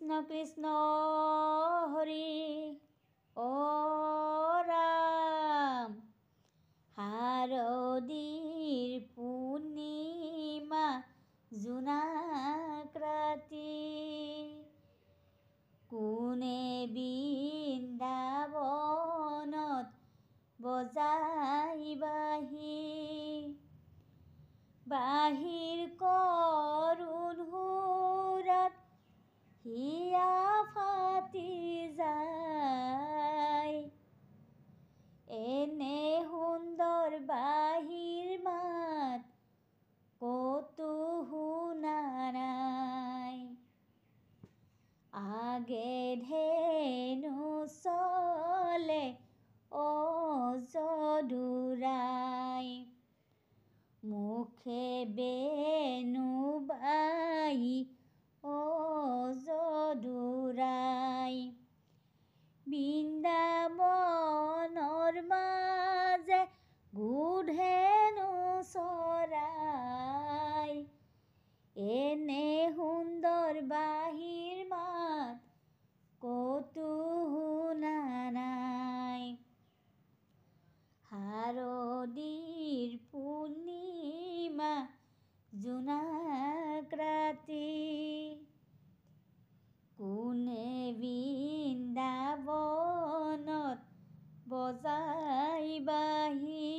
কৃষ্ণ কৃষ্ণ হৰি অ ৰাম। শাৰদীৰ পূৰ্ণিমা জোনাক ৰাতি, কোনে বৃন্দাবনত বজাই বাঁহী। বাঁহীৰ কৰুণ সুৰত হিয়া ফাটি যায়, এনে সুন্দৰ বাঁহীৰ মাত ক'তো শুনা নাই। আগে ধেনু চলে অজদুৰাই, মুখে বেণু বাই অজদুৰাই। বৃন্দাবনৰ মাজে গোধেনু চৰাই, এনে সুন্দৰ বাঁহীৰ মাত ক'তো শুনা নাই। শাৰদীৰ পূৰ্ণিমা জোনাক ৰাতি, কোনে বৃন্দাবনত বজাই বাঁহী।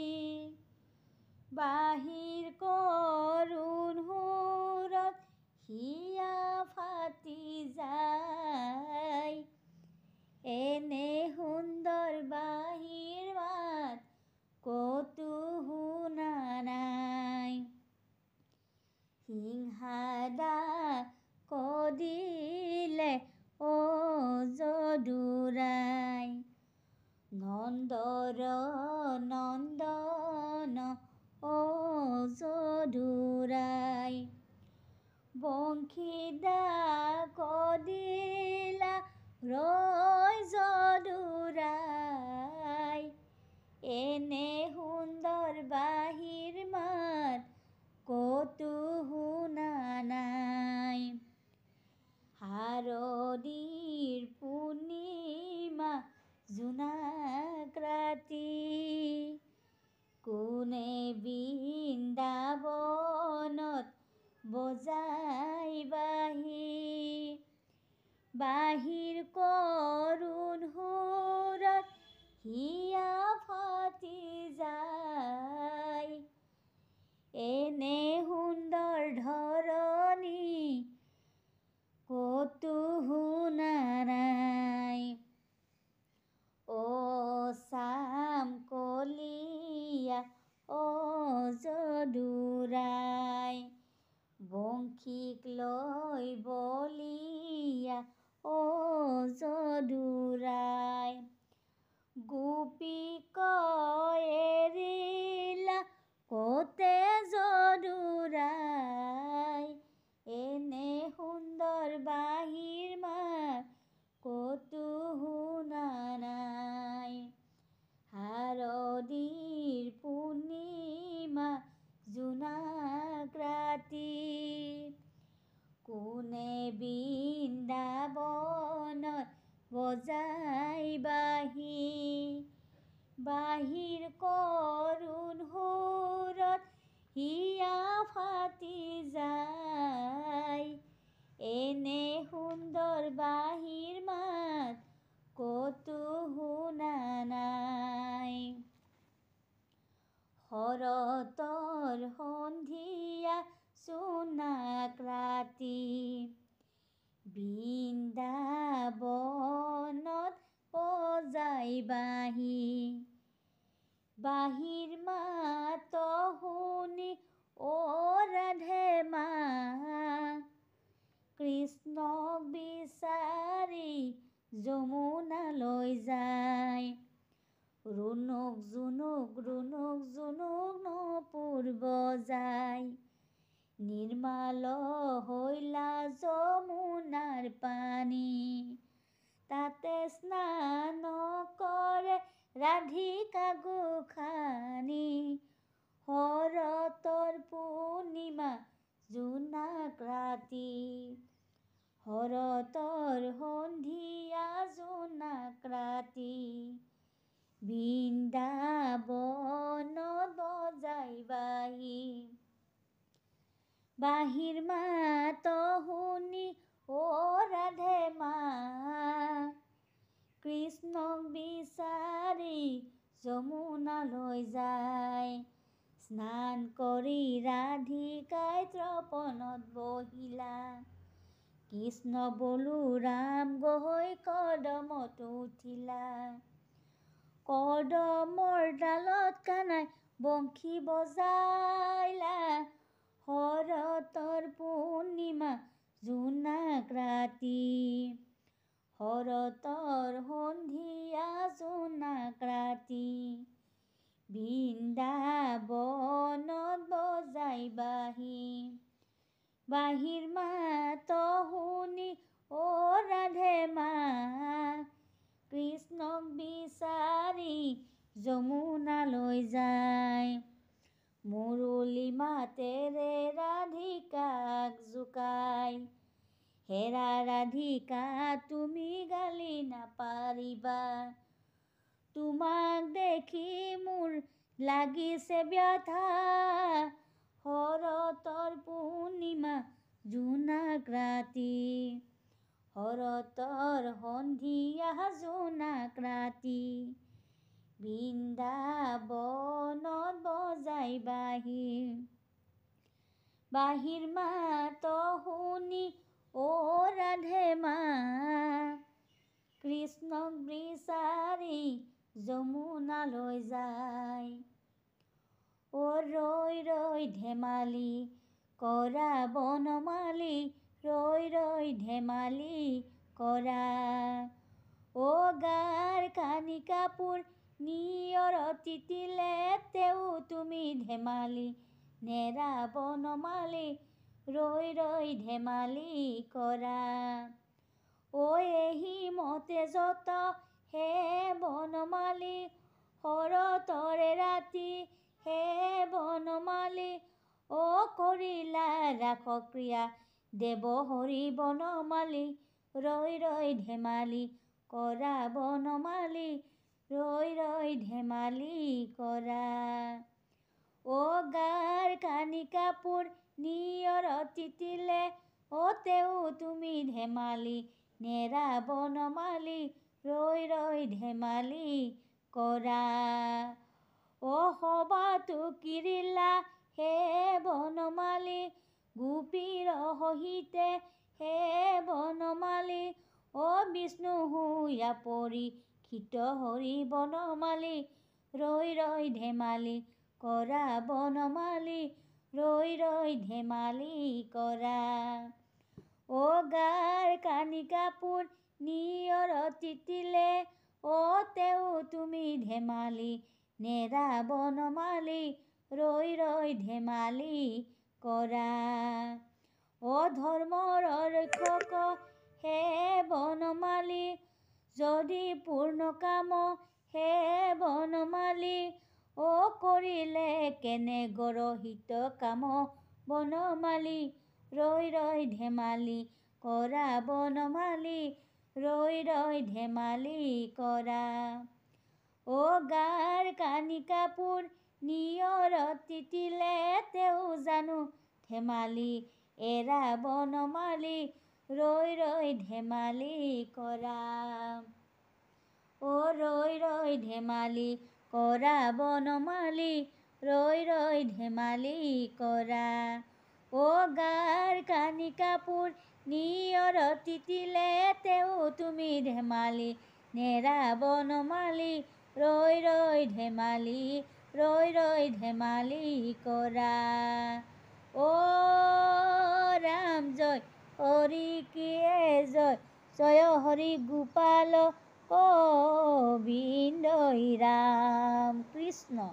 বাঁহীৰ কৰুণ সুৰত হিয়া ফাটি যায়, এনে সুন্দৰ বাঁহীৰ মাত ক'তো শুনা নাই। সিংহাদা কদিলে অজদুৰাই, নন্দৰ নন্দন অজদুৰাই। বংশীদা কদিলা ৰয় যদুৰাই, এনে সুন্দৰ বাঁহীৰ মাত ক'তো শুনা নাই। শাৰদীৰ পূৰ্ণিমা জোনাক ৰাতি, কোনে বৃন্দাবনত বজাই বাঁহী। বাঁহীৰ কৰুণ সুৰত হিয়া ফাটি যায়, এনে সুন্দৰ ধৰণী ক'তো শুনা নাই। অ চাম কলীয়া অজদুৰাই, বংশীক লৈ বলিয়া অজদুৰাই। গোপীক এৰিলা কতে যদুৰাই, এনে সুন্দৰ বাঁহীৰ মাত ক'তো শুনা নাই। শাৰদীৰ পূৰ্ণিমা জোনাক ৰাতি, কোনে বৃন্দাবনত বজাই বাঁহী। বাঁহীৰ কৰুণ সুৰত হিয়া ফাটি যায়, এনে সুন্দৰ বাঁহীৰ মাত ক'তো শুনা নাই। শৰতৰ সন্ধিয়া জোনাক ৰাতি, বৃন্দাবনত বজাই বাঁহী। বাঁহীৰ মাত শুনি অ ৰাধে মা, কৃষ্ণক বিচাৰি যমুনালৈ যায়। ৰুণুক জুনুক নপুৰ বজাই, নিৰ্মাল হৈলা যমুনাৰ পানী। তাতে স্নান কৰে ৰাধিকা গোসানী, শৰতৰ পূৰ্ণিমা জোনাক ৰাতি। শৰতৰ সপনত বহিলা। কৃষ্ণ বলোৰাম গৈ কদমত উঠিলা। কদমৰ ডালত কানাই বংশী বজাইলা। শৰতৰ পূৰ্ণিমা জোনাক ৰাতি। শৰতৰ সন্ধিয়া জোনাক ৰাতি। বৃন্দাবনত বজাই বাঁহী। বাঁহীৰ মাত শুনি অ ৰাধে মা। কৃষ্ণক বিচাৰি যমুনালৈ যায়। মুৰলী মাতেৰে ৰাধিকাক জোকাই। হেৰা ৰাধিকা তুমি গালি নাপাৰিবা। তোমাক দেখি মোৰ লাগিছে ব্যথা। শৰতৰ পূৰ্ণিমা জোনাক ৰাতি। শৰতৰ সন্ধিয়া জোনাক ৰাতি। বৃন্দাবনত বজাই বাঁহী। বাঁহীৰ মাত শুনি অ ৰাধে মা। কৃষ্ণক বিচাৰি যমুনালৈ যায়। অ ৰৈ ৰৈ ধেমালি কৰা বনমালী। ৰৈ ৰৈ ধেমালি কৰা। অ গাৰ কানি কাপোৰ নিয়ৰত তিতিলে। তেও তুমি ধেমালি নেৰা বনমালী। ৰৈ ৰৈ ধেমালি কৰা। অ এহিমতে যত হে বনমালী। শৰতৰে ৰাতি হে বনমালী। অ কৰিলা ৰাসক্ৰিয়া দেৱ হৰি বনমালী। ৰৈ ৰৈ ধেমালি কৰা বনমালী। ৰৈ ৰৈ ধেমালি কৰা। অ গাৰ কানি কাপোৰ নিয়ৰত তিতিলে। অ তেও তুমি ধেমালি নেৰা বনমালী। ৰৈ ৰৈ ধেমালি কৰা। অ সবাতো কিৰিলা হে বনমালী। গোপীৰ সহিতে হে বনমালী। অ বিষ্ণু শুয়া পৰীক্ষিত হৰি বনমালী। ৰৈ ৰৈ ধেমালি কৰা বনমালী। ৰৈ ৰৈ ধেমালি কৰা। অ গাৰ কানি কাপোৰ নিয়ৰত তিতিলে। অ তেও তুমি ধেমালি নেৰা বনমালী। ৰৈ ৰৈ ধেমালি কৰা। অ ধৰ্মৰ ৰক্ষক হে বনমালী। যদি পূৰ্ণ কাম হে বনমালী। অ কৰিলে কেনে গৰহিত কাম বনমালী। ৰৈ ৰৈ ধেমালি কৰা বনমালী। ৰৈ ৰৈ ধেমালি কৰা। অ গাৰ কানি কাপোৰ নিয়ৰত তিতিলে। তেও জানো ধেমালি এৰা বনমালী। ৰৈ ৰৈ ধেমালি কৰা। অ ৰৈ ৰৈ ধেমালি কৰা বনমালী। ৰৈ ৰৈ ধেমালি কৰা। অ গাৰ কানি কাপোৰ নিয়ৰত তিতিলে। তেও তুমি ধেমালি নেৰা বনমালী। ৰৈ ৰৈ ধেমালি। ৰৈ ৰৈ ধেমালি কৰা। অ ৰাম জয় হৰি কি জয়। জয় হৰি গোপাল গোবিন্দ ৰাম কৃষ্ণ।